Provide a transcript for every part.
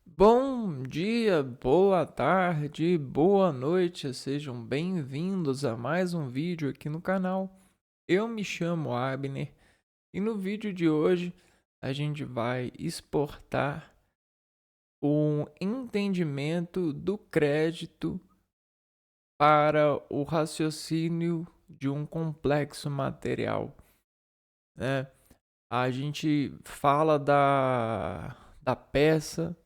Bom dia, boa tarde, boa noite, sejam bem-vindos a mais um vídeo aqui no canal. Eu me chamo Abner e no vídeo de hoje a gente vai exportar um entendimento do crédito para o raciocínio de um complexo material, né? A gente fala da peça,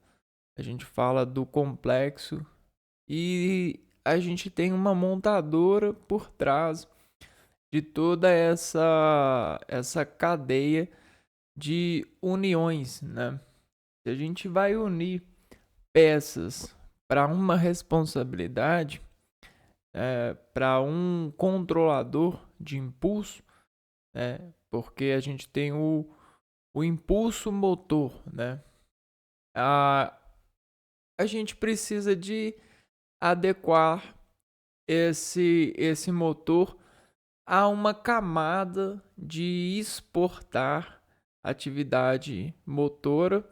a gente fala do complexo. E a gente tem uma montadora por trás de toda essa cadeia de uniões, né? Se a gente vai unir peças para uma responsabilidade, para um controlador de impulso, né? Porque a gente tem o impulso motor, né? A, a gente precisa de adequar esse motor a uma camada de exportar atividade motora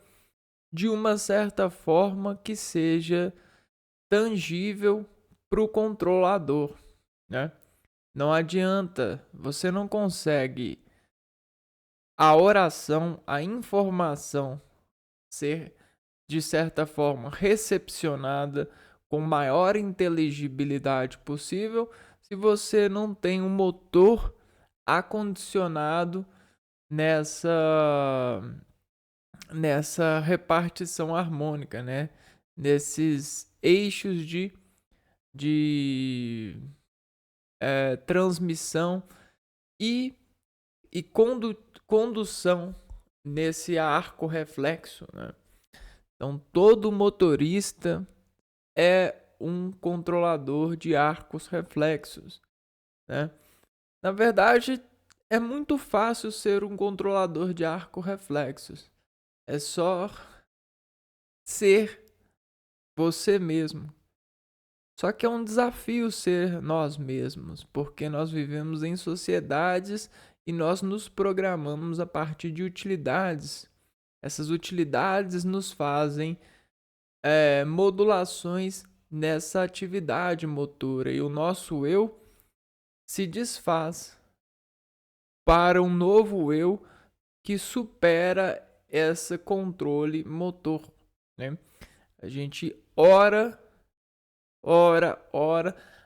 de uma certa forma que seja tangível para o controlador, né? Não adianta, você não consegue a oração, a informação ser de certa forma recepcionada com maior inteligibilidade possível se você não tem um motor acondicionado nessa nessa repartição harmônica, né? Nesses eixos de transmissão e, e condução nesse arco reflexo, né? Então, todo motorista é um controlador de arcos reflexos, né? Na verdade, é muito fácil ser um controlador de arcos reflexos. É só ser você mesmo. Só que é um desafio ser nós mesmos, porque nós vivemos em sociedades e nós nos programamos a partir de utilidades. Essas utilidades nos fazem modulações nessa atividade motora e o nosso eu se desfaz para um novo eu que supera esse controle motor, né? A gente ora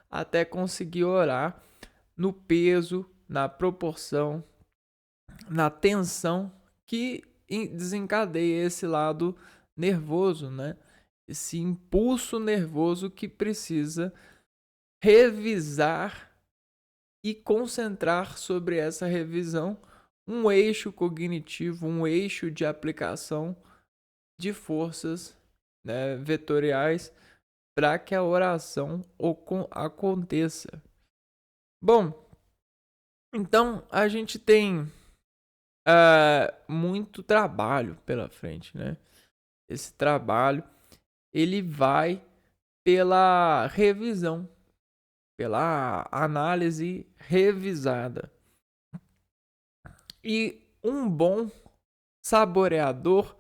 até conseguir orar no peso, na proporção, na tensão que desencadeia esse lado nervoso, né? Esse impulso nervoso que precisa revisar e concentrar sobre essa revisão um eixo cognitivo, um eixo de aplicação de forças, né, vetoriais para que a oração aconteça. Bom, então a gente tem muito trabalho pela frente, né? Esse trabalho ele vai pela revisão, pela análise revisada. E um bom saboreador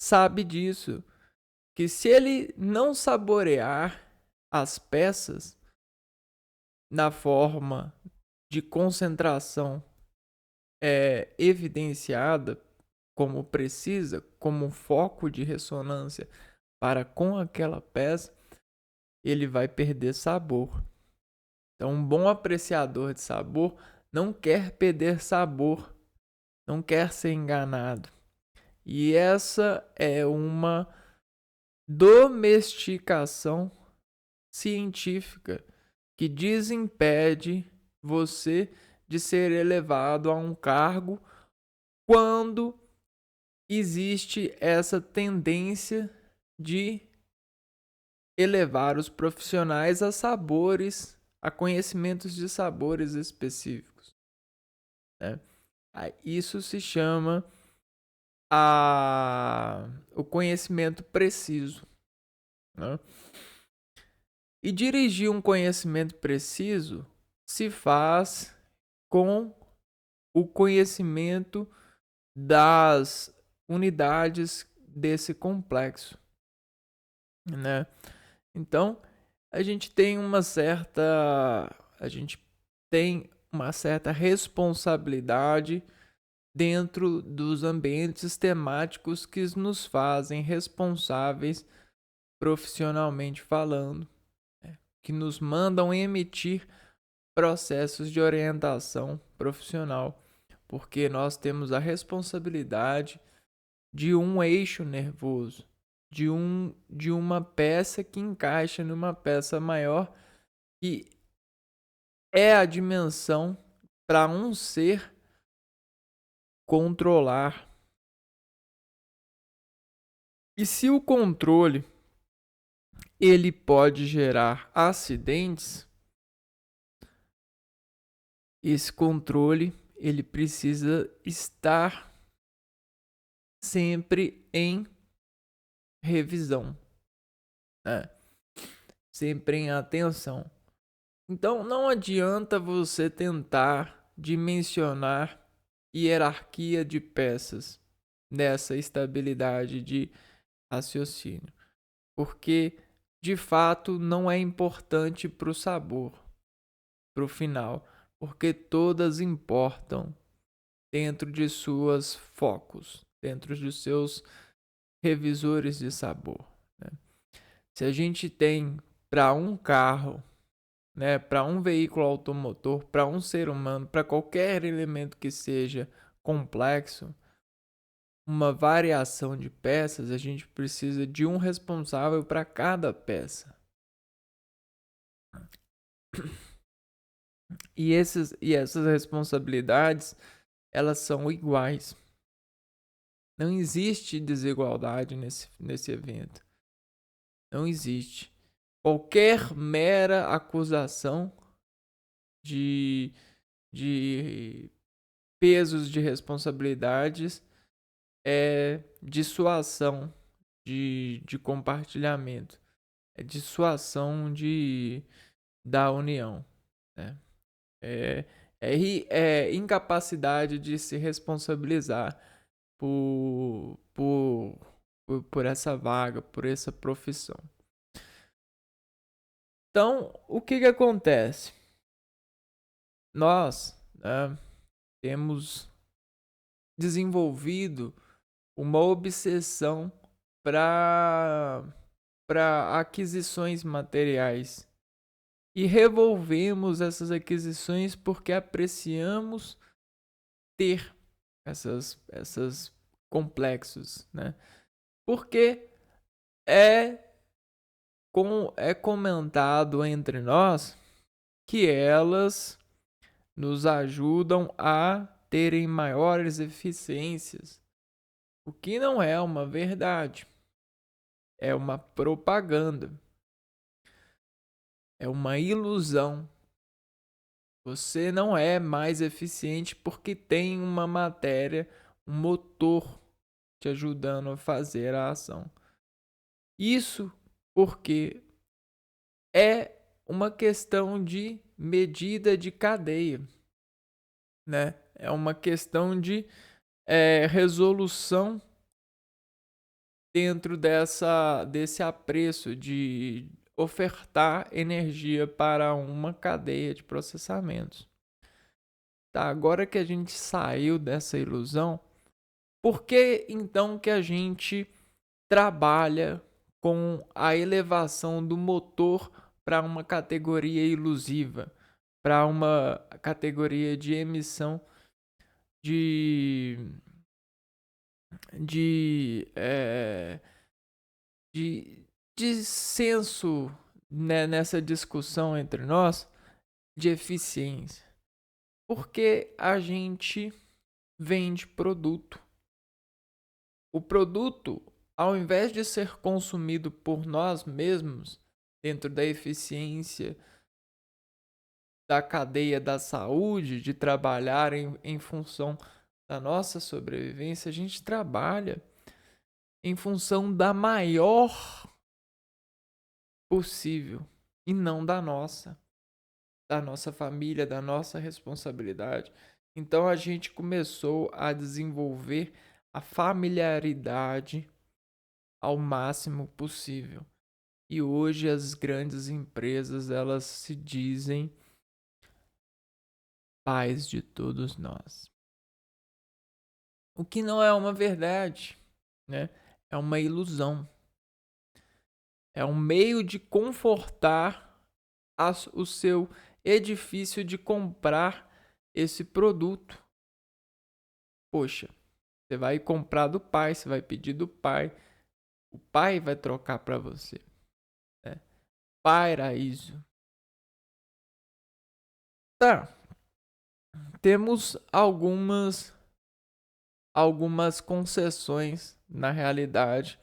sabe disso, que se ele não saborear as peças na forma de concentração evidenciada como precisa, como foco de ressonância para com aquela peça, ele vai perder sabor. Então, um bom apreciador de sabor não quer perder sabor, não quer ser enganado. E essa é uma domesticação científica que desimpede você de ser elevado a um cargo quando existe essa tendência de elevar os profissionais a sabores, a conhecimentos de sabores específicos, né? Isso se chama o conhecimento preciso, né? E dirigir um conhecimento preciso se faz com o conhecimento das unidades desse complexo. né? Então, a gente tem uma certa responsabilidade dentro dos ambientes temáticos que nos fazem responsáveis profissionalmente falando, né? Que nos mandam emitir processos de orientação profissional, porque nós temos a responsabilidade de um eixo nervoso, de uma peça que encaixa numa peça maior, que é a dimensão para um ser controlar. E se o controle ele pode gerar acidentes, esse controle ele precisa estar sempre em revisão, né? Sempre em atenção. Então não adianta você tentar dimensionar hierarquia de peças nessa estabilidade de raciocínio, porque de fato não é importante para o sabor, para o final, porque todas importam dentro de suas focos, dentro de seus revisores de sabor, né? Se a gente tem para um carro, né, para um veículo automotor, para um ser humano, para qualquer elemento que seja complexo, uma variação de peças, a gente precisa de um responsável para cada peça. E essas responsabilidades, elas são iguais. Não existe desigualdade nesse evento. Não existe. Qualquer mera acusação de, de pesos de responsabilidades é dissuasão de compartilhamento. É dissuasão da união, né? É, é incapacidade de se responsabilizar por essa vaga, por essa profissão. Então, o que acontece? Nós, né, temos desenvolvido uma obsessão para aquisições materiais e revolvemos essas aquisições porque apreciamos ter essas complexos, né? Porque é é comentado entre nós que elas nos ajudam a terem maiores eficiências, o que não é uma verdade, é uma propaganda, é uma ilusão. Você não é mais eficiente porque tem uma matéria, um motor te ajudando a fazer a ação. Isso porque é uma questão de medida de cadeia, né? É uma questão de resolução dentro desse apreço de ofertar energia para uma cadeia de processamentos. Tá, agora que a gente saiu dessa ilusão, por que então que a gente trabalha com a elevação do motor para uma categoria ilusiva, para uma categoria de emissão de de é, de senso, né, nessa discussão entre nós de eficiência? Porque a gente vende produto. O produto, ao invés de ser consumido por nós mesmos, dentro da eficiência da cadeia da saúde, de trabalhar em função da nossa sobrevivência, a gente trabalha em função da maior possível e não da nossa família, da nossa responsabilidade. Então a gente começou a desenvolver a familiaridade ao máximo possível. E hoje as grandes empresas, elas se dizem pais de todos nós. O que não é uma verdade, né? É uma ilusão. É um meio de confortar o seu edifício de comprar esse produto. Poxa, você vai comprar do pai, você vai pedir do pai, o pai vai trocar para você, né? Paraíso. Tá, temos algumas concessões na realidade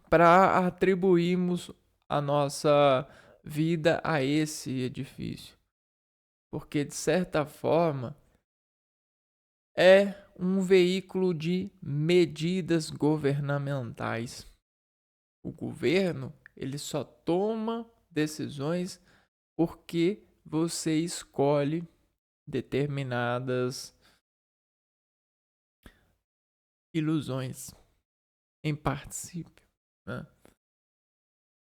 para atribuirmos a nossa vida a esse edifício, porque de certa forma é um veículo de medidas governamentais. O governo, ele só toma decisões porque você escolhe determinadas ilusões em princípio, né?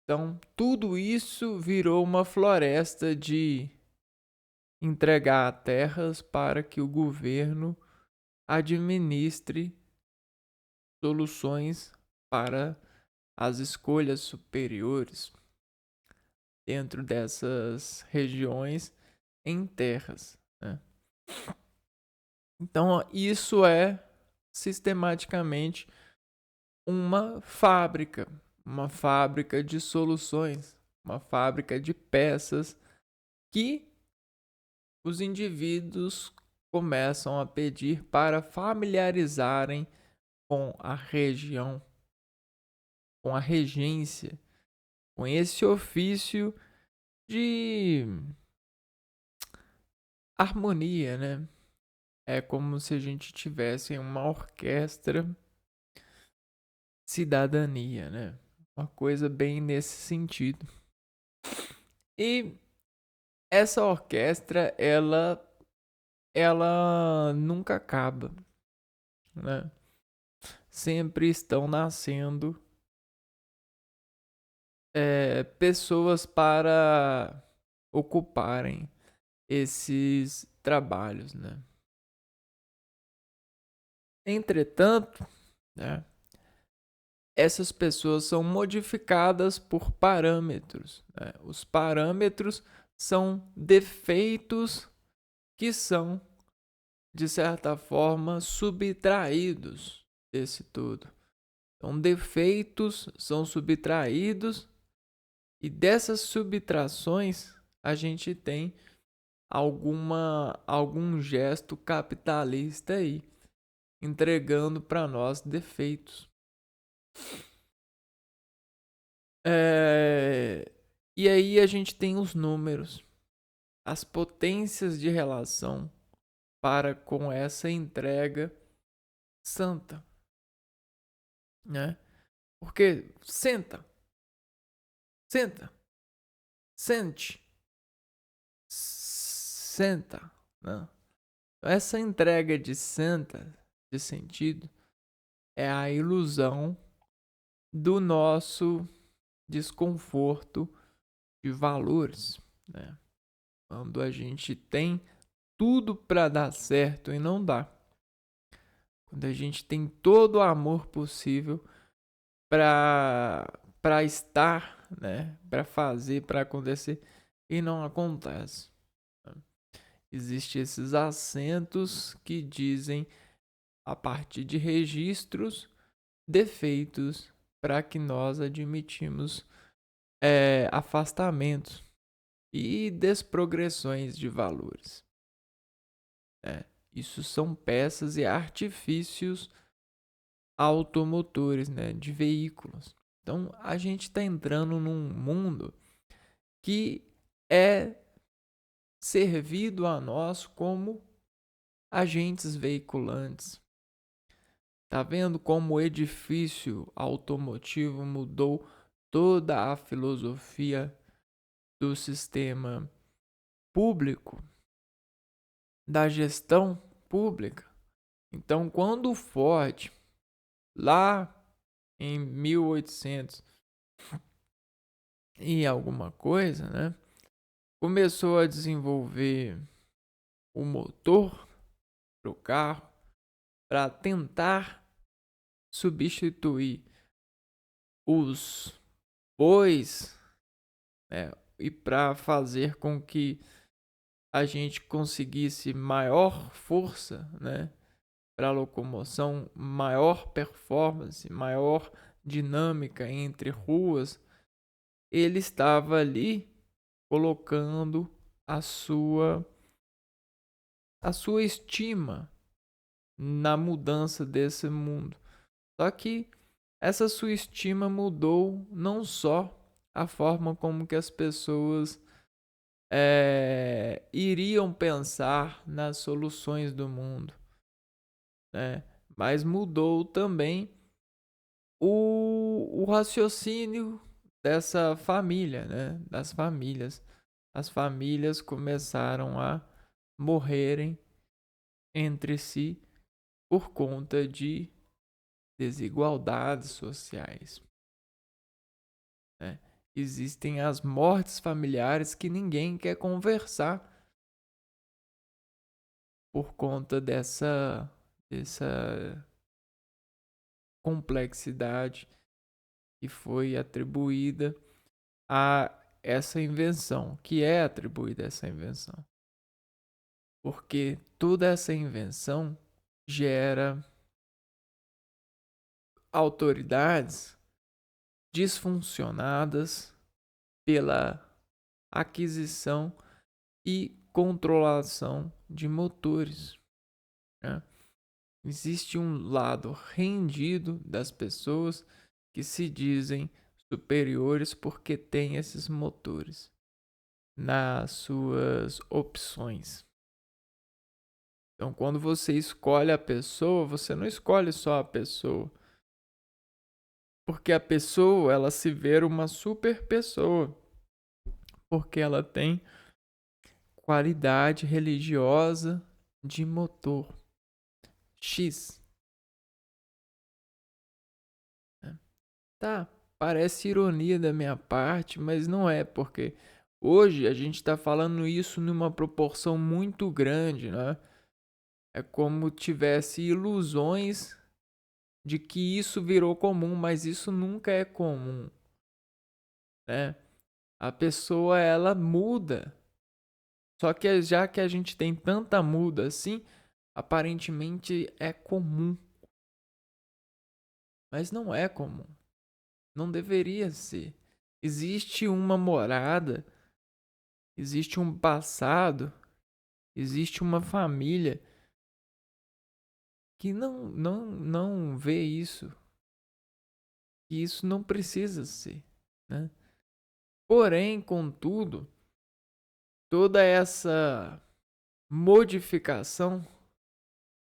Então, tudo isso virou uma floresta de entregar terras para que o governo administre soluções para as escolhas superiores dentro dessas regiões em terras, né? Então, isso é sistematicamente uma fábrica de soluções, uma fábrica de peças que os indivíduos começam a pedir para familiarizarem com a região, com a regência, com esse ofício de harmonia, né? É como se a gente tivesse uma orquestra cidadania, né? Uma coisa bem nesse sentido. E essa orquestra, ela nunca acaba, né? Sempre estão nascendo pessoas para ocuparem esses trabalhos, né? Entretanto, né, essas pessoas são modificadas por parâmetros, né? Os parâmetros são defeitos que são, de certa forma, subtraídos desse todo. Então, defeitos são subtraídos e dessas subtrações a gente tem algum gesto capitalista aí, entregando para nós defeitos. E aí a gente tem os números, as potências de relação para com essa entrega santa, né? Porque senta, sente, senta, né? Essa entrega de santa, de sentido, é a ilusão do nosso desconforto de valores, né? Quando a gente tem tudo para dar certo e não dá. Quando a gente tem todo o amor possível para estar, né, para fazer, para acontecer e não acontece. Existem esses assentos que dizem a partir de registros defeitos para que nós admitimos afastamentos e desprogressões de valores. Isso são peças e artifícios automotores, né, de veículos. Então a gente está entrando num mundo que é servido a nós como agentes veiculantes. Tá vendo como o edifício automotivo mudou toda a filosofia do sistema público, da gestão pública? Então, quando o Ford, lá em 1800, e alguma coisa, né? Começou a desenvolver o motor para o carro para tentar substituir os bois, né? E para fazer com que a gente conseguisse maior força, né? Para a locomoção, maior performance, maior dinâmica entre ruas, ele estava ali colocando a sua estima na mudança desse mundo. Só que essa sua estima mudou não só a forma como que as pessoas iriam pensar nas soluções do mundo, né? Mas mudou também o raciocínio dessa família, né? Das famílias. As famílias começaram a morrerem entre si por conta de desigualdades sociais, né? Existem as mortes familiares que ninguém quer conversar por conta dessa complexidade que foi atribuída a essa invenção, que é atribuída a essa invenção. Porque toda essa invenção gera autoridades disfuncionadas pela aquisição e controlação de motores, né? Existe um lado rendido das pessoas que se dizem superiores porque têm esses motores nas suas opções. Então, quando você escolhe a pessoa, você não escolhe só a pessoa, porque a pessoa ela se vê uma super pessoa, porque ela tem qualidade religiosa de motor X. Tá, parece ironia da minha parte, mas não é, porque hoje a gente está falando isso numa proporção muito grande, né? É como tivesse ilusões de que isso virou comum, mas isso nunca é comum, né? A pessoa ela muda. Só que já que a gente tem tanta muda assim, aparentemente é comum, mas não é comum. Não deveria ser. Existe uma morada, existe um passado, existe uma família que não vê isso. E isso não precisa ser, né? Porém, contudo, toda essa modificação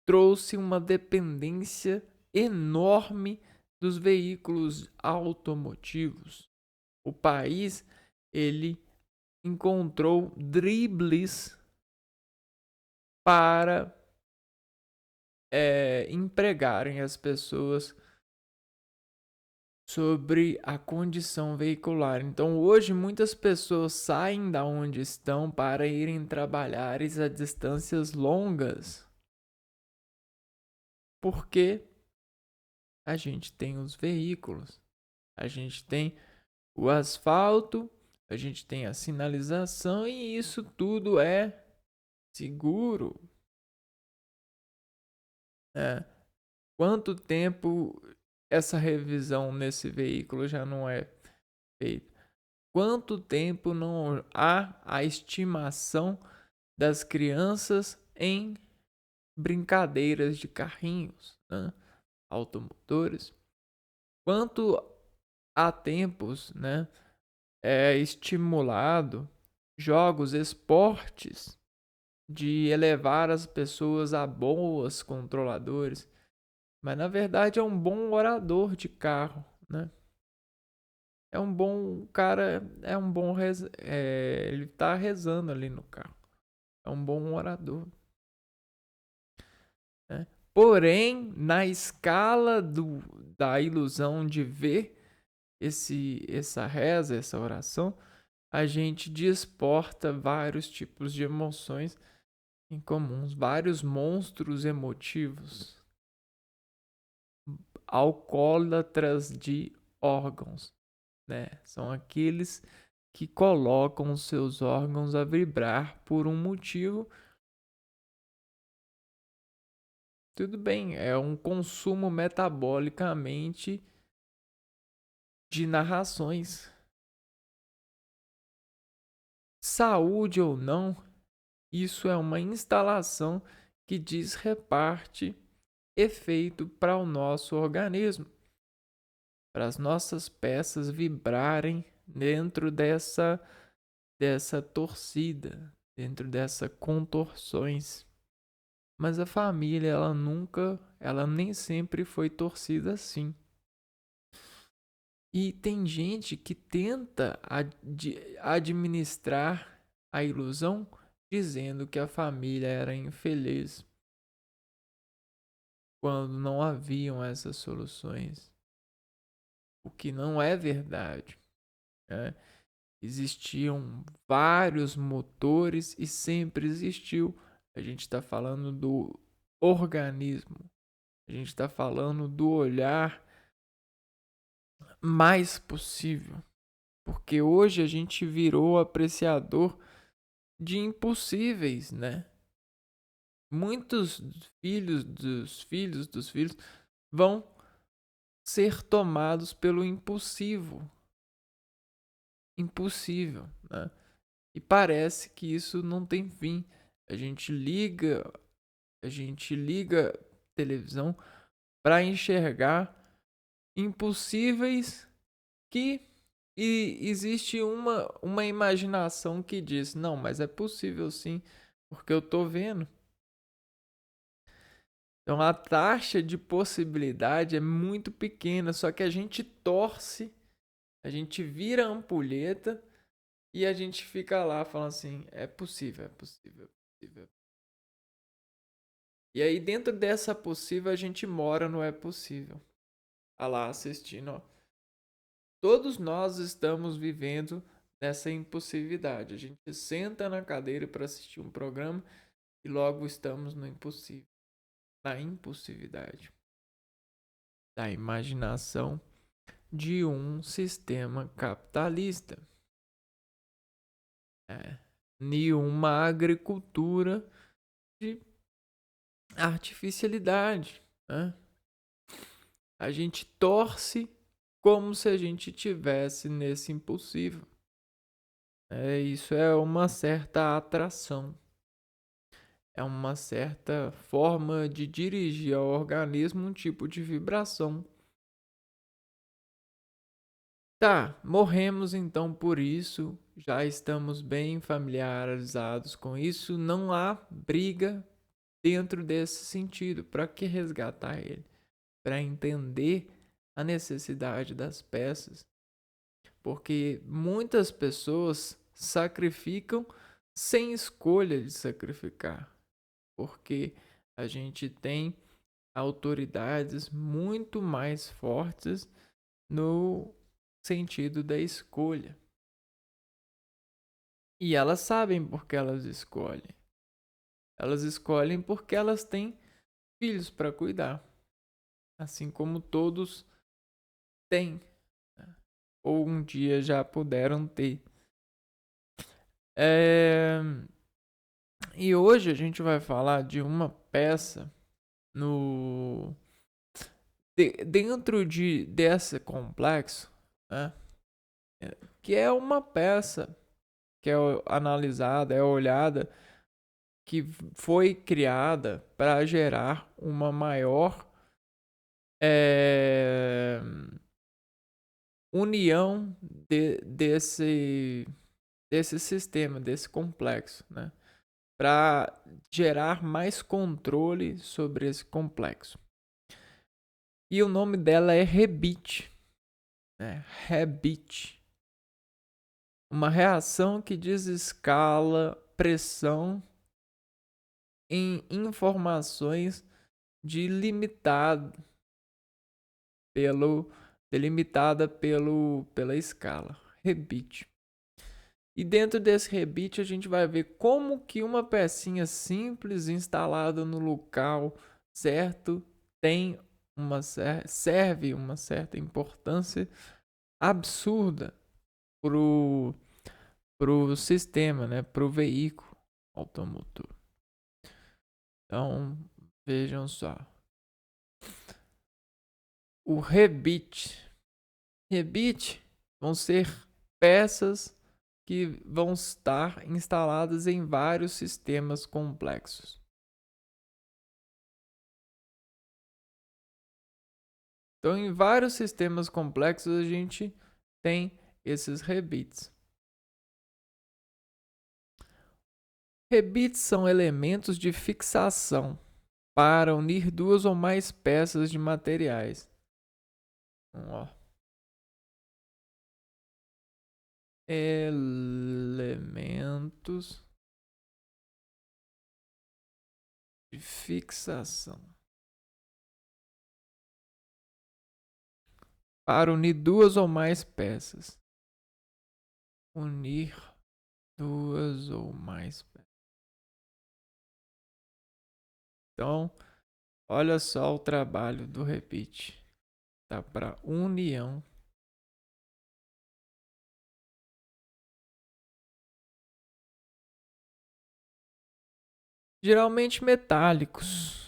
trouxe uma dependência enorme dos veículos automotivos. O país ele encontrou dribles para empregarem as pessoas sobre a condição veicular. Então, hoje muitas pessoas saem da onde estão para irem trabalhar a distâncias longas, porque a gente tem os veículos, a gente tem o asfalto, a gente tem a sinalização e isso tudo é seguro. Quanto tempo essa revisão nesse veículo já não é feita? Quanto tempo não há a estimação das crianças em brincadeiras de carrinhos, né? Automotores? Quanto há tempos, né, é estimulado jogos, esportes de elevar as pessoas a boas controladores, mas na verdade é um bom orador de carro, né? É um bom cara, é um bom ele tá rezando ali no carro. É um bom orador, né? Porém, na escala da ilusão de ver, essa reza, essa oração, a gente desporta vários tipos de emoções incomuns, vários monstros emotivos, alcoólatras de órgãos, né? São aqueles que colocam os seus órgãos a vibrar por um motivo. Tudo bem, é um consumo metabolicamente de narrações. Saúde ou não, isso é uma instalação que reparte efeito para o nosso organismo, para as nossas peças vibrarem dentro dessa torcida, dentro dessas contorções. Mas a família, ela nem sempre foi torcida assim. E tem gente que tenta administrar a ilusão dizendo que a família era infeliz, quando não haviam essas soluções. O que não é verdade, né? Existiam vários motores e sempre existiu. A gente está falando do organismo. A gente está falando do olhar mais possível. Porque hoje a gente virou apreciador de impossíveis, né? Muitos filhos vão ser tomados pelo impossível. Impossível, né? E parece que isso não tem fim. A gente liga televisão para enxergar impossíveis que existe uma imaginação que diz, não, mas é possível sim, porque eu tô vendo. Então a taxa de possibilidade é muito pequena, só que a gente torce, a gente vira a ampulheta e a gente fica lá falando assim, é possível, é possível, é possível. E aí dentro dessa possível a gente mora no é possível. Tá lá assistindo, ó. Todos nós estamos vivendo nessa impossibilidade. A gente senta na cadeira para assistir um programa e logo estamos no impossível, na impossibilidade da imaginação de um sistema capitalista, de uma agricultura de artificialidade, né? A gente torce como se a gente tivesse nesse impossível. Isso é uma certa atração. É uma certa forma de dirigir ao organismo um tipo de vibração. Tá, morremos então por isso, já estamos bem familiarizados com isso, não há briga dentro desse sentido. Para que resgatar ele? Para entender a necessidade das peças, porque muitas pessoas sacrificam sem escolha de sacrificar, porque a gente tem autoridades muito mais fortes no sentido da escolha. E elas sabem por que elas escolhem. Elas escolhem porque elas têm filhos para cuidar, assim como todos têm, né? Ou um dia já puderam ter. E hoje a gente vai falar de uma peça no dentro desse complexo, né? Que é uma peça que é analisada, é olhada, que foi criada para gerar uma maior união desse sistema, desse complexo, né? Para gerar mais controle sobre esse complexo. E o nome dela é Rebite, né? Rebite. Uma reação que desescala pressão em informações de limitado delimitada pela escala, rebite. E dentro desse rebite a gente vai ver como que uma pecinha simples instalada no local certo serve uma certa importância absurda pro sistema, né, pro veículo automotor. Então, vejam só. O rebite vão ser peças que vão estar instaladas em vários sistemas complexos. Então, em vários sistemas complexos, a gente tem esses rebites. Rebites são elementos de fixação para unir duas ou mais peças de materiais. Elementos de fixação para unir duas ou mais peças. Unir duas ou mais peças. Então, olha só o trabalho do rebite. Tá para união. Geralmente metálicos.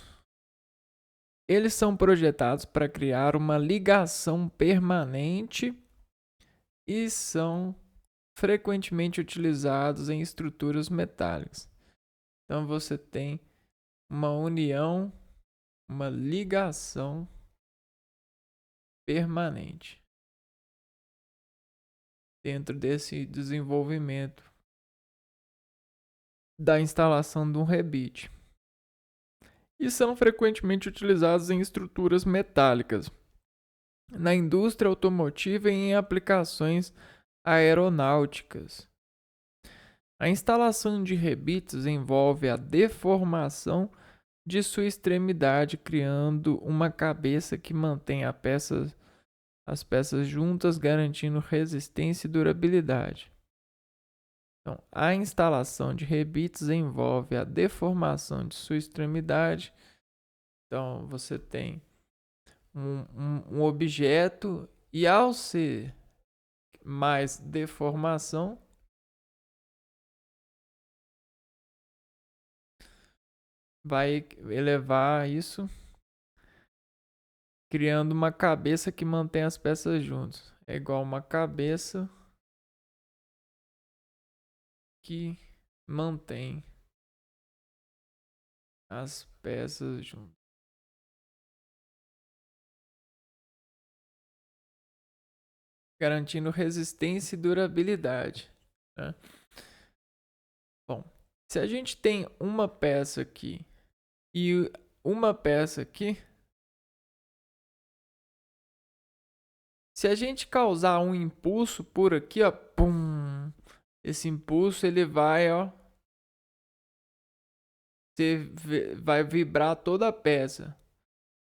Eles são projetados para criar uma ligação permanente e são frequentemente utilizados em estruturas metálicas. Então você tem uma união, uma ligação permanente dentro desse desenvolvimento da instalação de um rebite. E são frequentemente utilizados em estruturas metálicas, na indústria automotiva e em aplicações aeronáuticas. A instalação de rebites envolve a deformação de sua extremidade, criando uma cabeça que mantém as peças juntas, garantindo resistência e durabilidade. Então, a instalação de rebites envolve a deformação de sua extremidade. Então, você tem um objeto e ao ser mais deformação, vai elevar isso, criando uma cabeça que mantém as peças juntas. É igual uma cabeça que mantém as peças juntas. Garantindo resistência e durabilidade, né? Bom, se a gente tem uma peça aqui e uma peça aqui, se a gente causar um impulso por aqui, ó, pum, esse impulso ele vai, ó, vai vibrar toda a peça.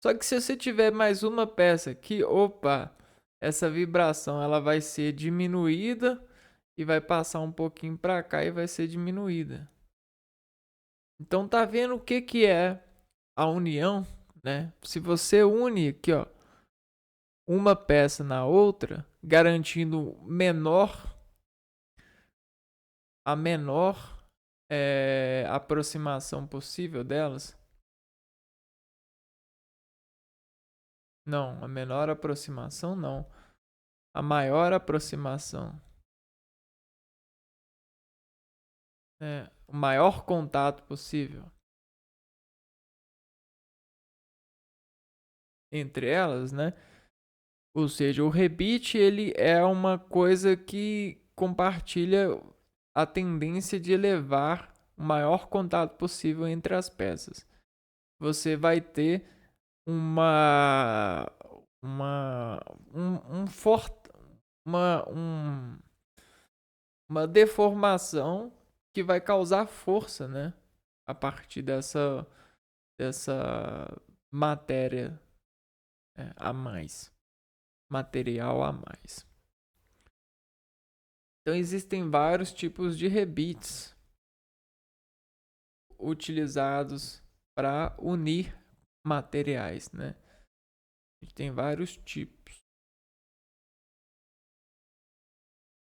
Só que se você tiver mais uma peça aqui, opa, essa vibração ela vai ser diminuída e vai passar um pouquinho para cá e vai ser diminuída. Então tá vendo o que é a união, né? Se você une aqui, ó, uma peça na outra, garantindo a menor aproximação possível delas. Não, a menor aproximação não. A maior aproximação. O maior contato possível entre elas, né? Ou seja, o rebite ele é uma coisa que compartilha a tendência de elevar o maior contato possível entre as peças. Você vai ter uma uma deformação que vai causar força, né? A partir dessa matéria a mais. material a mais. Então existem vários tipos de rebites utilizados para unir materiais, né? A gente tem vários tipos.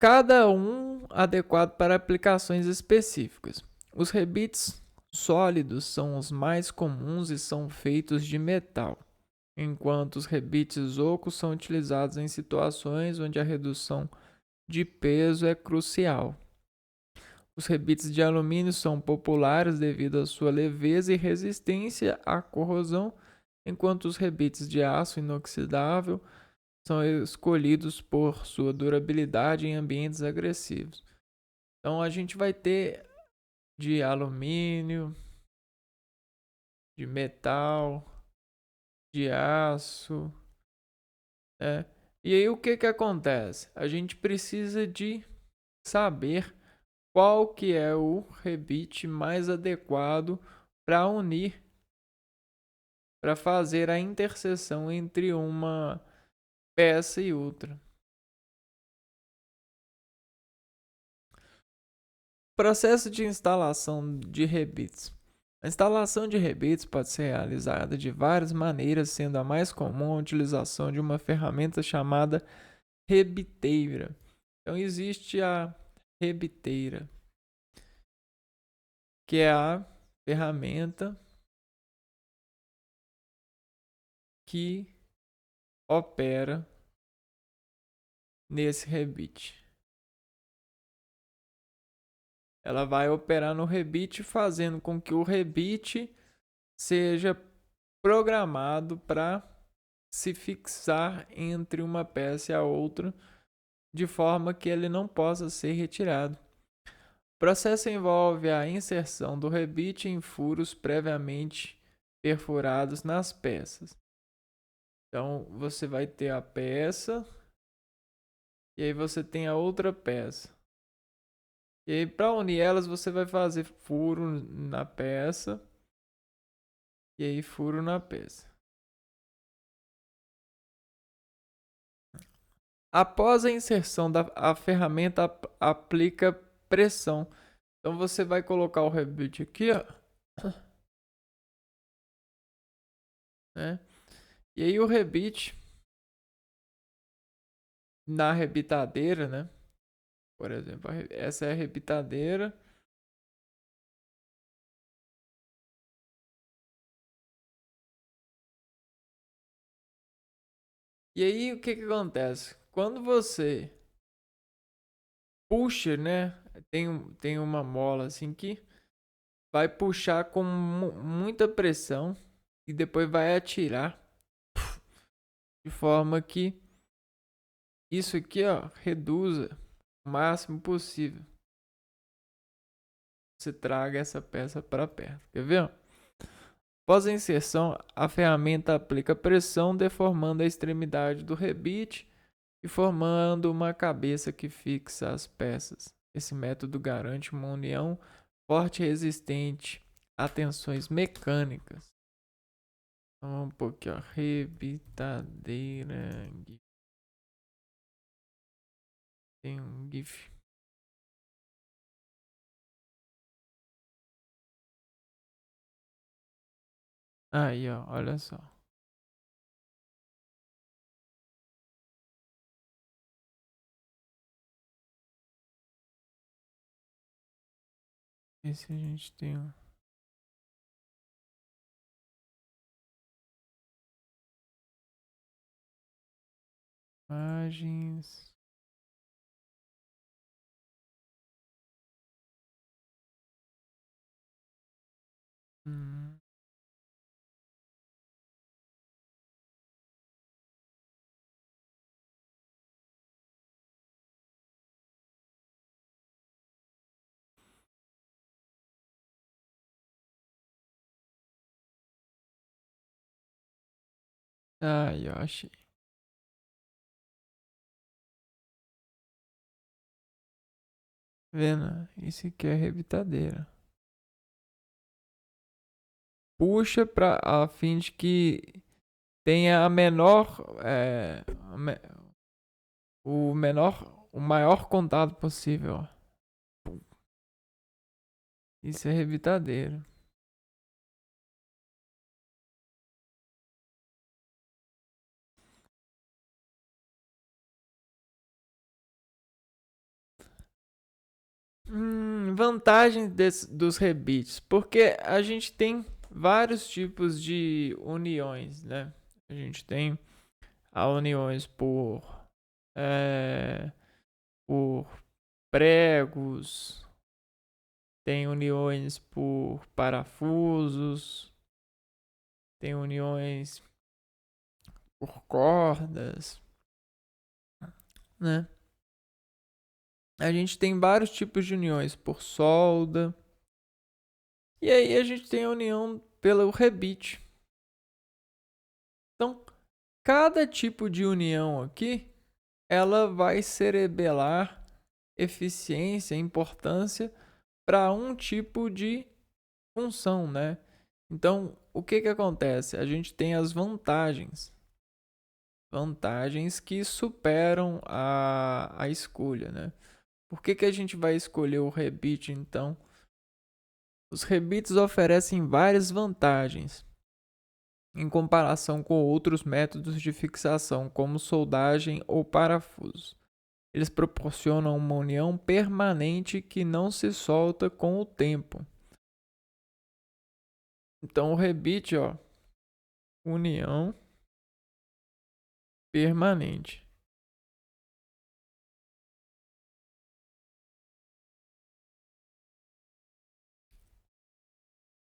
Cada um adequado para aplicações específicas. Os rebites sólidos são os mais comuns e são feitos de metal, enquanto os rebites ocos são utilizados em situações onde a redução de peso é crucial. Os rebites de alumínio são populares devido à sua leveza e resistência à corrosão, enquanto os rebites de aço inoxidável são escolhidos por sua durabilidade em ambientes agressivos. Então a gente vai ter de alumínio, de metal, de aço, né? E aí o que que acontece? A gente precisa de saber qual que é o rebite mais adequado para unir, para fazer a interseção entre uma peça e outra. Processo de instalação de rebites. A instalação de rebites pode ser realizada de várias maneiras, sendo a mais comum a utilização de uma ferramenta chamada rebiteira. Então existe a rebiteira, que é a ferramenta que opera nesse rebite. Ela vai operar no rebite, fazendo com que o rebite seja programado para se fixar entre uma peça e a outra, de forma que ele não possa ser retirado. O processo envolve a inserção do rebite em furos previamente perfurados nas peças. Então você vai ter a peça e aí você tem a outra peça. E aí para unir elas você vai fazer furo na peça e aí furo na peça. Após a inserção a ferramenta aplica pressão. Então você vai colocar o rebite aqui, ó, né? E aí o rebite na rebitadeira, né? Por exemplo, essa é a rebitadeira. E aí o que que acontece? Quando você puxa, né? Tem uma mola assim que vai puxar com muita pressão e depois vai atirar de forma que isso aqui, ó, reduza o máximo possível. Você traga essa peça para perto. Quer ver? Após a inserção, a ferramenta aplica pressão, deformando a extremidade do rebite e formando uma cabeça que fixa as peças. Esse método garante uma união forte e resistente a tensões mecânicas. Então, vamos pôr aqui, ó, rebitadeira. Tem um GIF. Aí, ó, olha só. Esse a gente tem imagens. Hum. Aí, ó, achei. Vendo? Isso aqui é rebitadeira. Puxa para a fim de que tenha a menor, o maior contato possível. Isso é revitadeiro. Vantagens dos rebites, porque a gente tem vários tipos de uniões, né? A gente tem uniões por pregos, tem uniões por parafusos, tem uniões por cordas, né? A gente tem vários tipos de uniões por solda. E aí a gente tem a união pelo rebite. Então, cada tipo de união aqui, ela vai cerebelar eficiência, importância para um tipo de função, né? Então, o que acontece? A gente tem as vantagens. Vantagens que superam a escolha, né? Por que a gente vai escolher o rebite, então? Os rebites oferecem várias vantagens em comparação com outros métodos de fixação, como soldagem ou parafuso. Eles proporcionam uma união permanente que não se solta com o tempo. Então o rebite, união permanente.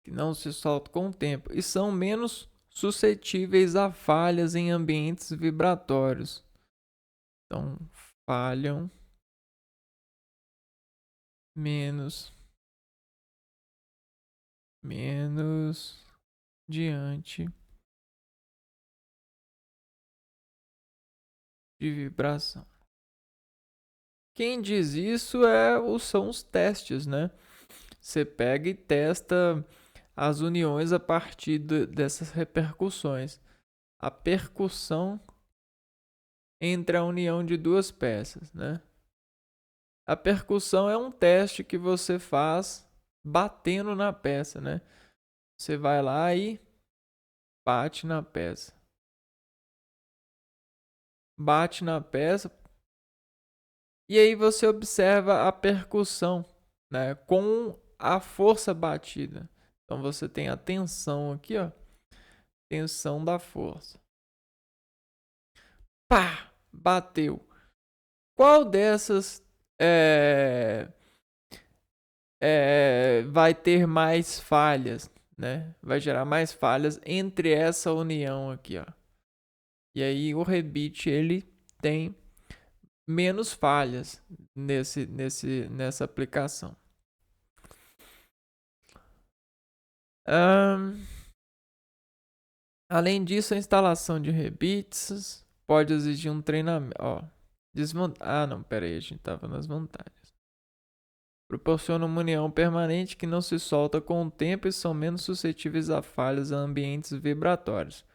Que não se solta com o tempo e são menos suscetíveis a falhas em ambientes vibratórios. Então, falham menos diante de vibração. Quem diz isso são os testes, né? Você pega e testa as uniões a partir dessas repercussões. A percussão entre a união de duas peças, né? A percussão é um teste que você faz batendo na peça, né? Você vai lá e bate na peça. Bate na peça e aí você observa a percussão, né, com a força batida. Então você tem a tensão aqui, tensão da força. Pá! Bateu. Qual dessas vai ter mais falhas, né? Vai gerar mais falhas entre essa união aqui, E aí o rebite ele tem menos falhas nessa aplicação. Além disso, a instalação de rebites pode exigir um treinamento. Não, peraí, a gente estava nas vantagens. Proporciona uma união permanente que não se solta com o tempo e são menos suscetíveis a falhas a ambientes vibratórios.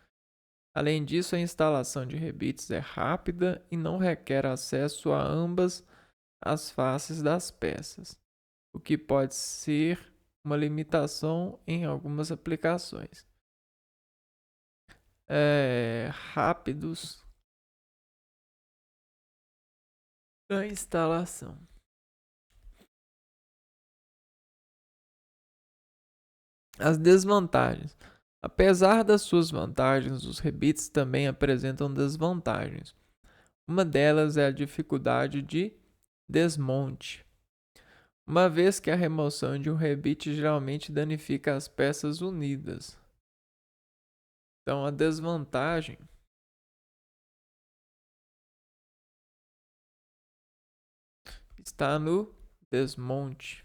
Além disso, a instalação de rebites é rápida e não requer acesso a ambas as faces das peças, o que pode ser uma limitação em algumas aplicações. Rápidos da instalação. As desvantagens. Apesar das suas vantagens, os rebites também apresentam desvantagens. Uma delas é a dificuldade de desmonte, uma vez que a remoção de um rebite geralmente danifica as peças unidas. Então, a desvantagem está no desmonte.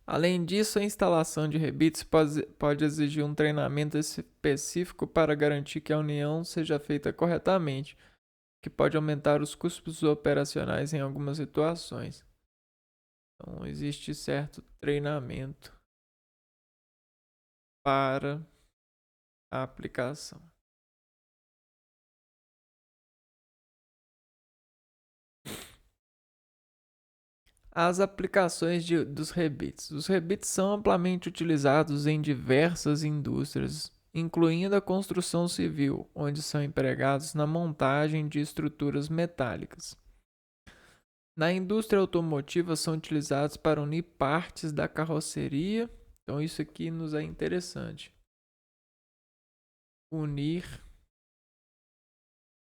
Além disso, a instalação de rebites pode exigir um treinamento específico para garantir que a união seja feita corretamente, que pode aumentar os custos operacionais em algumas situações. Então, existe certo treinamento para a aplicação. As aplicações dos rebites. Os rebites são amplamente utilizados em diversas indústrias, incluindo a construção civil, onde são empregados na montagem de estruturas metálicas. Na indústria automotiva são utilizados para unir partes da carroceria. Então isso aqui nos é interessante. Unir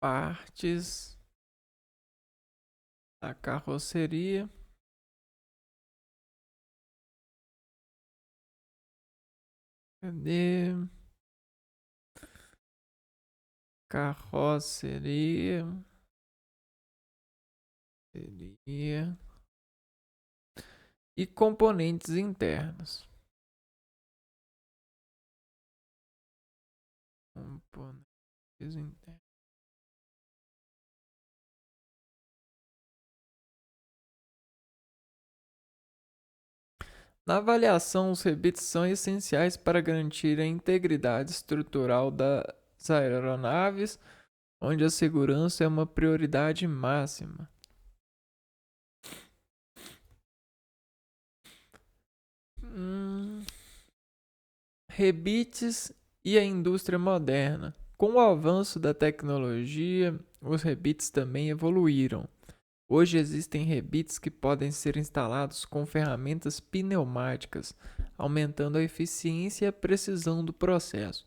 partes da carroceria. Cadê? Carroceria. E componentes internos. Componentes internos. Na avaliação, os rebites são essenciais para garantir a integridade estrutural das aeronaves, onde a segurança é uma prioridade máxima. Rebites e a indústria moderna. Com o avanço da tecnologia, os rebites também evoluíram. Hoje existem rebites que podem ser instalados com ferramentas pneumáticas, aumentando a eficiência e a precisão do processo.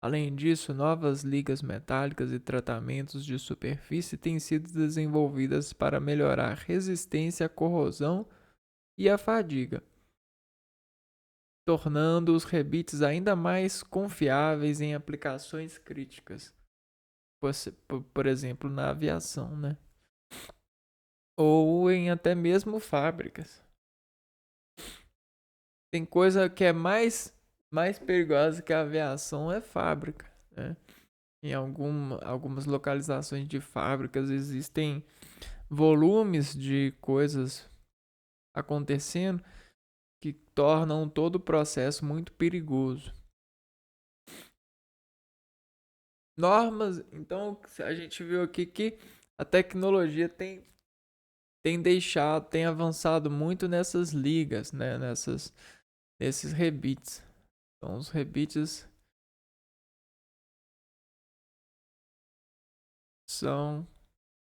Além disso, novas ligas metálicas e tratamentos de superfície têm sido desenvolvidas para melhorar a resistência à corrosão e à fadiga, tornando os rebites ainda mais confiáveis em aplicações críticas, por exemplo, na aviação, né? Ou em até mesmo fábricas. Tem coisa que é mais perigosa que a aviação, é fábrica, né? Em algumas localizações de fábricas existem volumes de coisas acontecendo que tornam todo o processo muito perigoso. Normas, então a gente viu aqui que a tecnologia tem avançado muito nessas ligas, né? Nesses rebites. Então os rebites são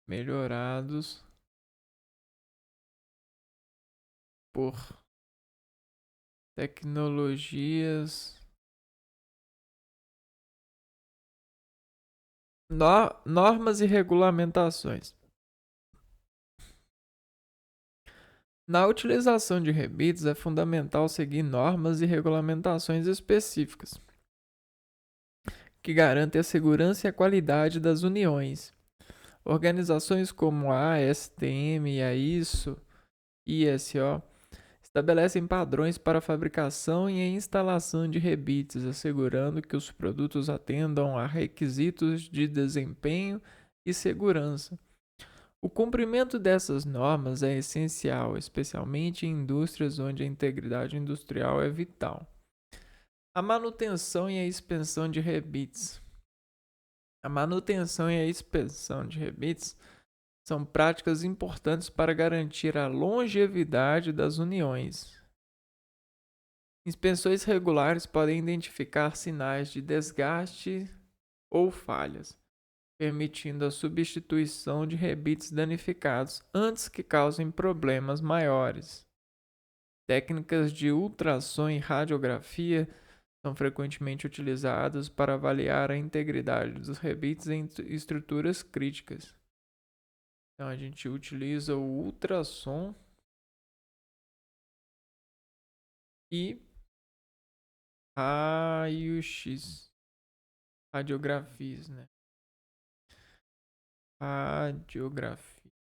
melhorados por tecnologias, normas e regulamentações. Na utilização de rebites é fundamental seguir normas e regulamentações específicas que garantem a segurança e a qualidade das uniões. Organizações como a ASTM e a ISO, estabelecem padrões para a fabricação e a instalação de rebites, assegurando que os produtos atendam a requisitos de desempenho e segurança. O cumprimento dessas normas é essencial, especialmente em indústrias onde a integridade industrial é vital. A manutenção e a expensão de rebites. A manutenção e a expensão de rebites são práticas importantes para garantir a longevidade das uniões. Inspeções regulares podem identificar sinais de desgaste ou falhas, permitindo a substituição de rebites danificados antes que causem problemas maiores. Técnicas de ultrassom e radiografia são frequentemente utilizadas para avaliar a integridade dos rebites em estruturas críticas. Então a gente utiliza o ultrassom e raio-x, radiografias, né? Radiografia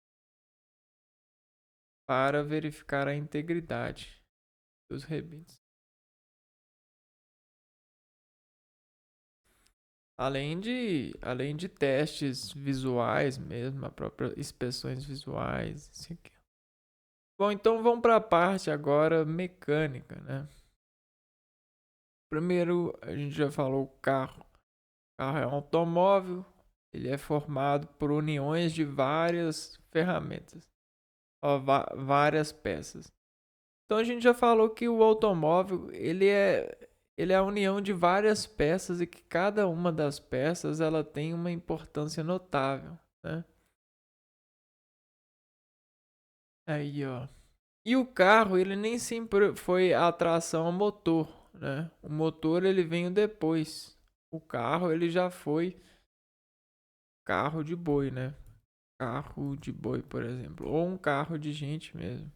para verificar a integridade dos rebites. Além de testes visuais mesmo, a própria inspeções visuais, isso aqui. Bom, então vamos para a parte agora mecânica, né? Primeiro, a gente já falou o carro. O carro é um automóvel, ele é formado por uniões de várias ferramentas, ó, várias peças. Então a gente já falou que o automóvel, ele é a união de várias peças e que cada uma das peças ela tem uma importância notável, né? Aí, ó. E o carro, ele nem sempre foi a tração a motor, né? O motor ele veio depois. O carro, ele já foi carro de boi, né? Carro de boi, por exemplo, ou um carro de gente mesmo.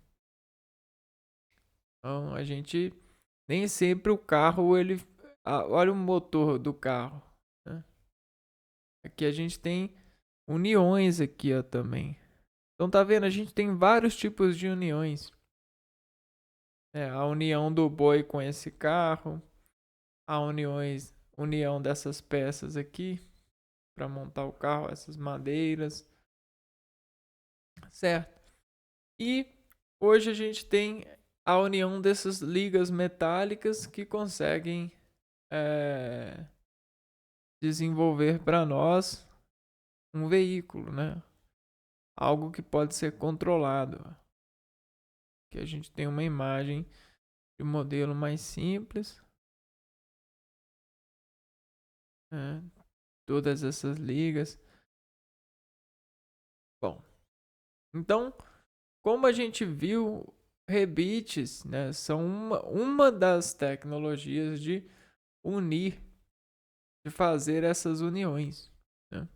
Então, a gente nem sempre o carro ele olha o motor do carro, né? Aqui a gente tem uniões aqui, ó, também. Então tá vendo? A gente tem vários tipos de uniões. A união do boi com esse carro, a união dessas peças aqui para montar o carro, essas madeiras, certo? E hoje a gente tem a união dessas ligas metálicas que conseguem desenvolver para nós um veículo, né? Algo que pode ser controlado. Que a gente tem uma imagem de um modelo mais simples, né? Todas essas ligas. Bom, então, como a gente viu, rebites, né, são uma das tecnologias de unir, de fazer essas uniões, né?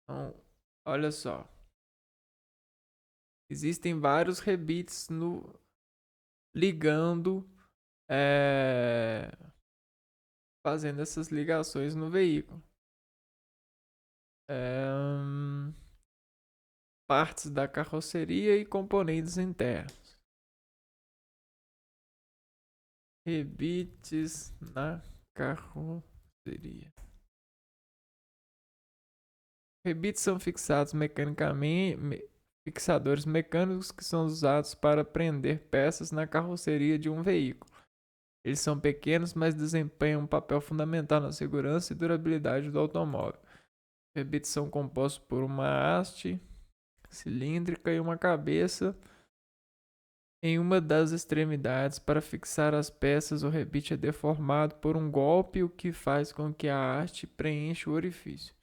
Então, olha só, existem vários rebites no ligando, é, fazendo essas ligações no veículo. Partes da carroceria e componentes internos. Rebites na carroceria. Rebites são fixados mecanicamente, fixadores mecânicos que são usados para prender peças na carroceria de um veículo. Eles são pequenos, mas desempenham um papel fundamental na segurança e durabilidade do automóvel. Rebites são compostos por uma haste cilíndrica e uma cabeça em uma das extremidades. Para fixar as peças, o rebite é deformado por um golpe, o que faz com que a haste preencha o orifício.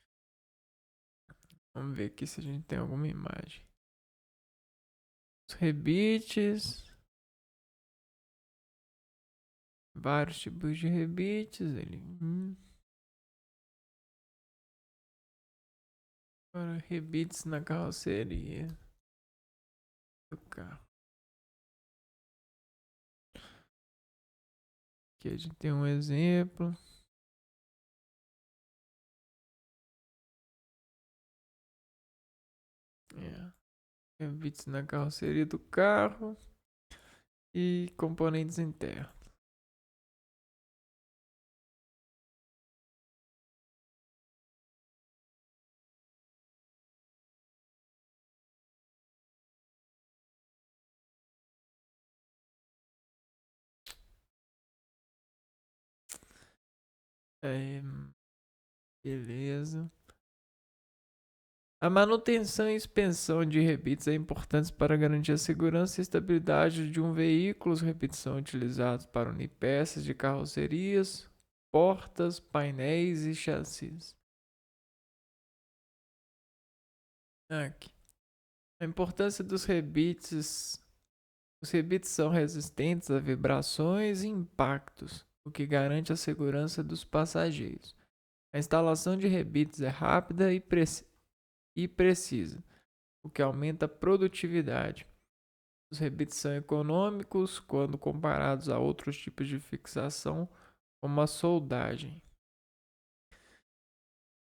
Vamos ver aqui se a gente tem alguma imagem. Os rebites. Vários tipos de rebites. Agora, rebites na carroceria do carro. Aqui a gente tem um exemplo. Rebites na carroceria do carro e componentes internos. Beleza. A manutenção e inspeção de rebites é importante para garantir a segurança e estabilidade de um veículo. Os rebites são utilizados para unir peças de carrocerias, portas, painéis e chassis. Aqui. A importância dos rebites. Os rebites são resistentes a vibrações e impactos, o que garante a segurança dos passageiros. A instalação de rebites é rápida e precisa, o que aumenta a produtividade. Os rebites são econômicos quando comparados a outros tipos de fixação, como a soldagem.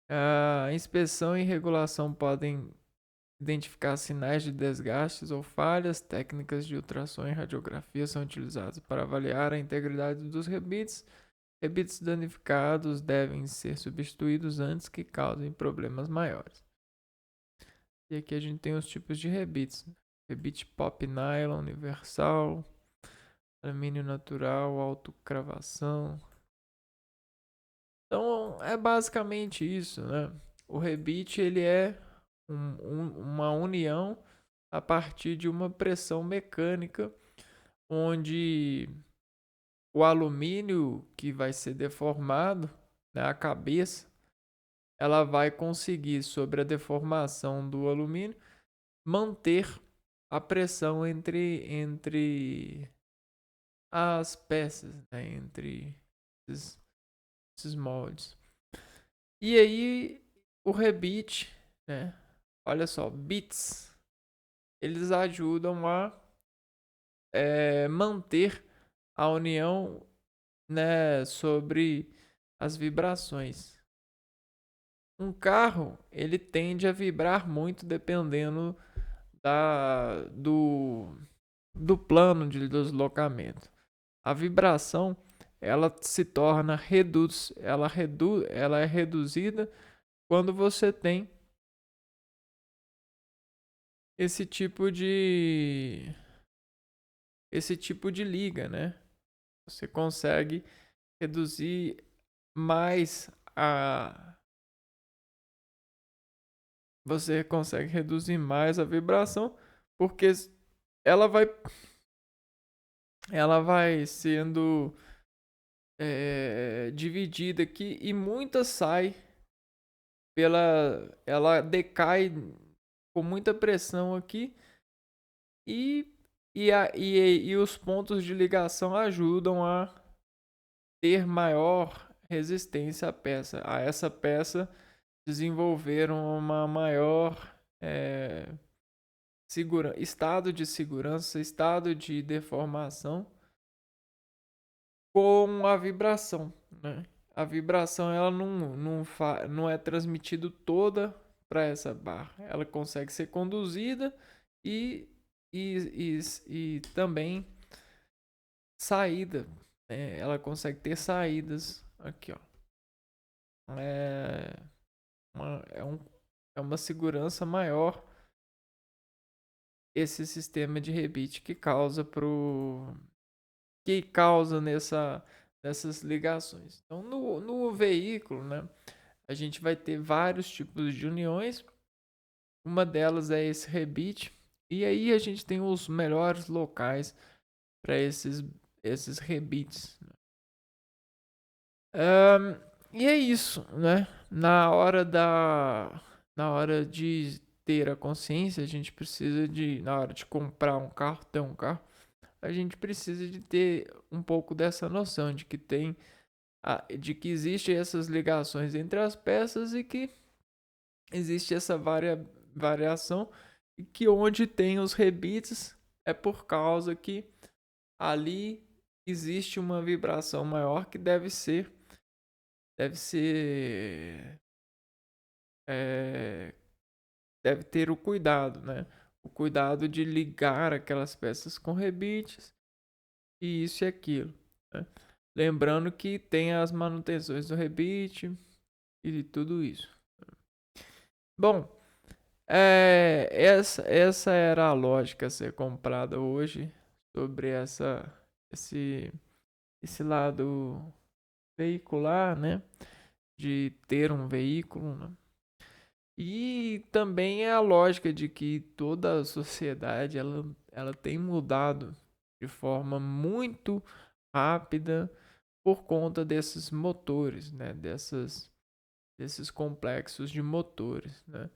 A inspeção e regulação podem identificar sinais de desgastes ou falhas. Técnicas de ultrassom e radiografia são utilizadas para avaliar a integridade dos rebites. Rebites danificados devem ser substituídos antes que causem problemas maiores. E aqui a gente tem os tipos de rebites. Rebite pop nylon universal, alumínio natural, autocravação. Então é basicamente isso, né? O rebite ele é uma união a partir de uma pressão mecânica, onde o alumínio que vai ser deformado, né, a cabeça, ela vai conseguir, sobre a deformação do alumínio, manter a pressão entre as peças, né, entre esses moldes. E aí o rebite, né? Olha só, bits, eles ajudam a manter a união, né, sobre as vibrações. Um carro, ele tende a vibrar muito dependendo do plano de deslocamento. A vibração, ela se torna ela é reduzida quando você tem esse tipo de liga, né? Você consegue reduzir mais a vibração, porque ela vai sendo dividida aqui, e muita sai ela decai com muita pressão aqui, e e os pontos de ligação ajudam a ter maior resistência a essa peça, desenvolveram uma maior estado de segurança, estado de deformação com a vibração, né? A vibração ela não é transmitida toda para essa barra. Ela consegue ser conduzida e, e também saída. Né? Ela consegue ter saídas aqui, ó. É é uma segurança maior esse sistema de rebite que causa nessas ligações. Então, no veículo, né, a gente vai ter vários tipos de uniões. Uma delas é esse rebite. E aí a gente tem os melhores locais para esses rebites. E é isso, né? Na hora de ter a consciência, a gente precisa na hora de comprar um carro, ter um carro, a gente precisa de ter um pouco dessa noção de que existem essas ligações entre as peças e que existe essa variação, e que onde tem os rebites é por causa que ali existe uma vibração maior que deve ser é, deve ter o cuidado, né? O cuidado de ligar aquelas peças com rebites e isso e aquilo, né? Lembrando que tem as manutenções do rebite e tudo isso. Bom, essa era a lógica a ser comprada hoje sobre esse, esse lado veicular, né? De ter um veículo, né? E também é a lógica de que toda a sociedade ela tem mudado de forma muito rápida por conta desses motores, né? Desses complexos de motores, né?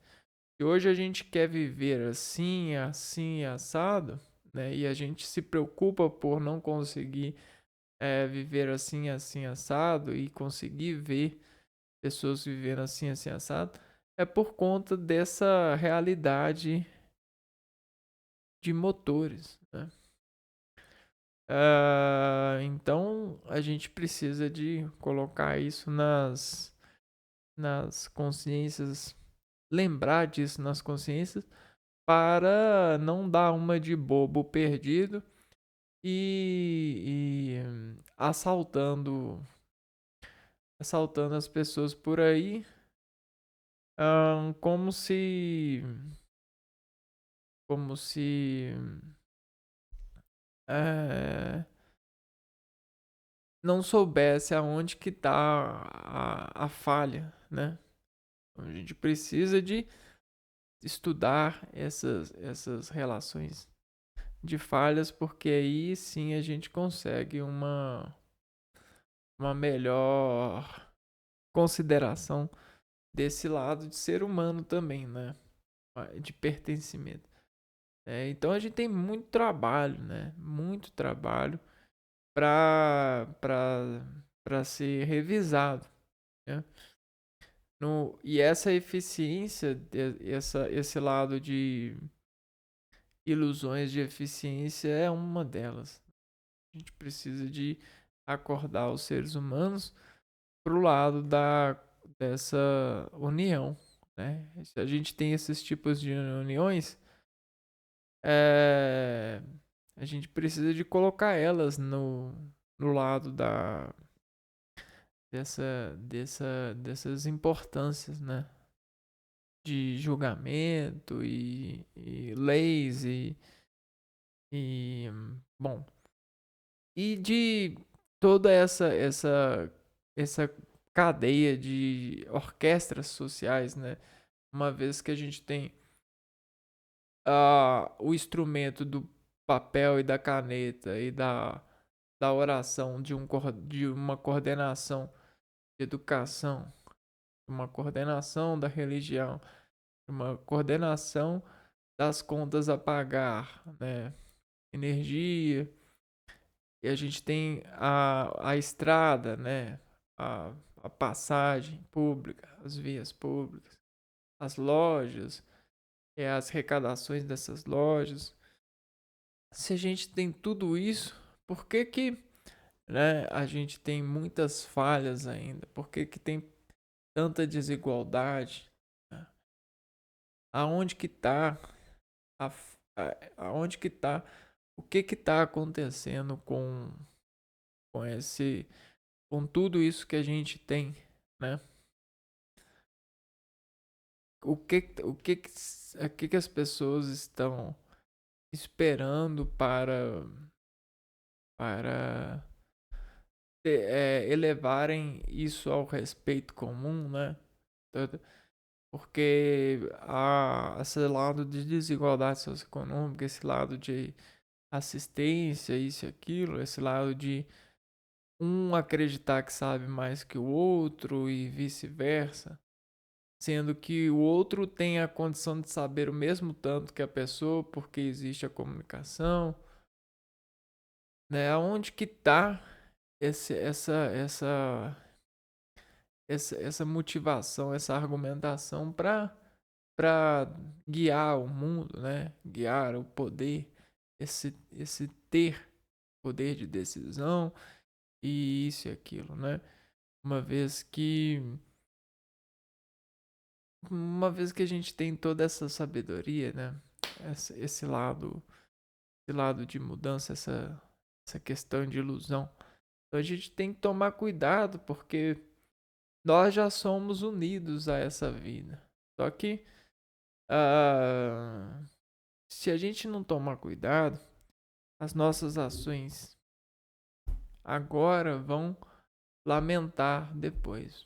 E hoje a gente quer viver assim, assim, assado, né? E a gente se preocupa por não conseguir viver assim, assim, assado e conseguir ver pessoas vivendo assim, assim, assado, é por conta dessa realidade de motores, né? Então a gente precisa de colocar isso nas consciências, lembrar disso nas consciências, para não dar uma de bobo perdido e assaltando as pessoas por aí, como se é, não soubesse aonde que está a falha, né? A gente precisa de estudar essas relações de falhas, porque aí sim a gente consegue uma melhor consideração desse lado de ser humano também, né? De pertencimento. Então a gente tem muito trabalho, né? Muito trabalho para ser revisado, né? E essa eficiência, esse lado de ilusões de eficiência é uma delas. A gente precisa de acordar os seres humanos para o lado dessa união, né? Se a gente tem esses tipos de uniões, é, a gente precisa de colocar elas no lado dessas importâncias, né? De julgamento e leis e bom, e de toda essa cadeia de orquestras sociais, né? Uma vez que a gente tem o instrumento do papel e da caneta e da oração de uma coordenação de educação, uma coordenação da religião, uma coordenação das contas a pagar, né? Energia, e a gente tem a estrada, né? A passagem pública, as vias públicas, as lojas, e as arrecadações dessas lojas. Se a gente tem tudo isso, por que que, né, a gente tem muitas falhas ainda? Por que que tem tanta desigualdade? Né? Aonde que está a, aonde que tá o que que está acontecendo com esse com tudo isso que a gente tem, né? O que que as pessoas estão esperando para elevarem isso ao respeito comum, né? Porque esse lado de desigualdade socioeconômica, esse lado de assistência, isso e aquilo, esse lado de um acreditar que sabe mais que o outro e vice-versa, sendo que o outro tem a condição de saber o mesmo tanto que a pessoa, porque existe a comunicação, né? Aonde que tá esse, essa motivação, essa argumentação para guiar o mundo, né? Guiar o poder, esse ter poder de decisão e isso e aquilo, né? Uma vez que uma vez que a gente tem toda essa sabedoria, né? Esse lado de mudança, essa questão de ilusão. Então a gente tem que tomar cuidado porque nós já somos unidos a essa vida. Só que ah, se a gente não tomar cuidado, as nossas ações agora vão lamentar depois.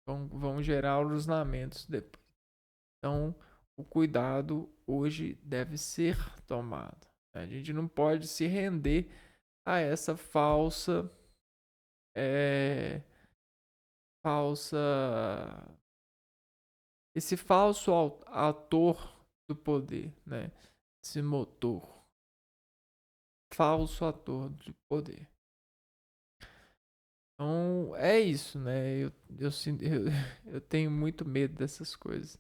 Vão gerar os lamentos depois. Então, o cuidado hoje deve ser tomado. A gente não pode se render a essa é, falsa, esse falso ator do poder, né? Esse motor, falso ator do poder. Então, é isso, né? Eu tenho muito medo dessas coisas.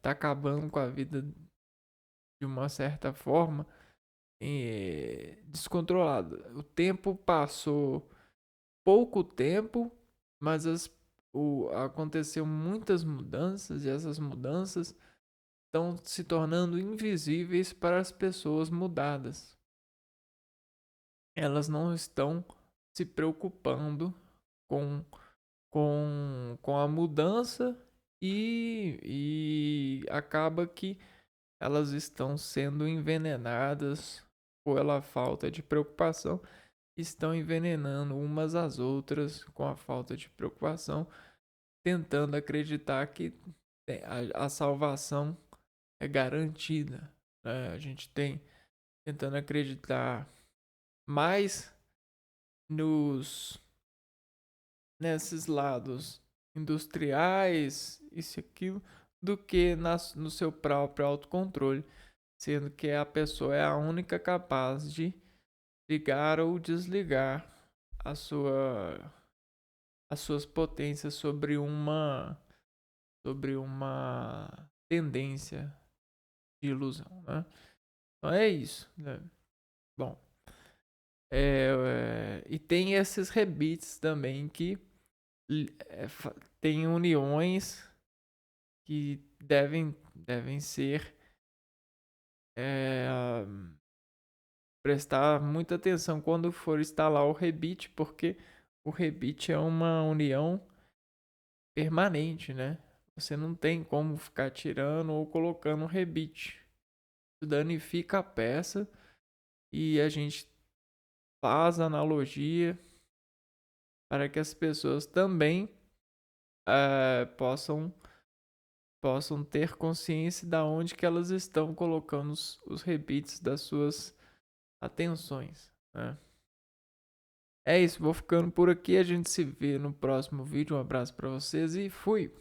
Tá acabando com a vida de uma certa forma descontrolado. O tempo passou pouco tempo, mas aconteceu muitas mudanças e essas mudanças estão se tornando invisíveis para as pessoas mudadas. Elas não estão se preocupando com, com a mudança e acaba que elas estão sendo envenenadas pela falta de preocupação estão envenenando umas às outras com a falta de preocupação, tentando acreditar que a salvação é garantida, né? A gente tem tentando acreditar mais nos nesses lados industriais, isso e aquilo, do que no seu próprio autocontrole, sendo que a pessoa é a única capaz de ligar ou desligar a sua as suas potências sobre uma tendência de ilusão, né? Então é isso, né? Bom, e tem esses rebites também que tem uniões que devem ser é, prestar muita atenção quando for instalar o rebite, porque o rebite é uma união permanente, né? Você não tem como ficar tirando ou colocando rebite. Isso danifica a peça e a gente faz analogia para que as pessoas também possam ter consciência da onde que elas estão colocando os rebites das suas atenções, né? É isso, vou ficando por aqui, a gente se vê no próximo vídeo. Um abraço para vocês e fui!